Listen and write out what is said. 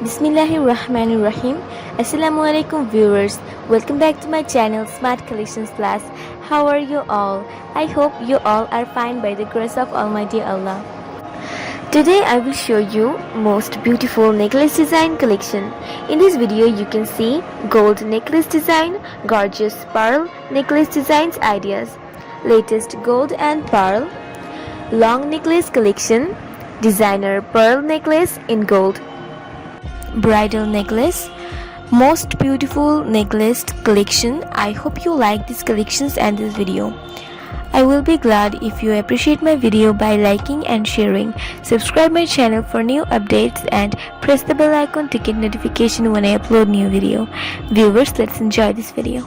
Bismillahirrahmanirrahim. Assalamualaikum viewers. Welcome back to my channel Smart Collections Plus. How are you all? I hope you all are fine by the grace of Almighty Allah. Today I will show you most beautiful necklace design collection. In this video you can see gold necklace design, gorgeous pearl necklace designs ideas, latest gold and pearl, long necklace collection, designer pearl necklace in gold, bridal necklace, most beautiful necklace collection. I hope you like these collections and this video. I will be glad if you appreciate my video by liking and sharing. Subscribe my channel for new updates and press the bell icon to get notification when I upload new video. Viewers, let's enjoy this video.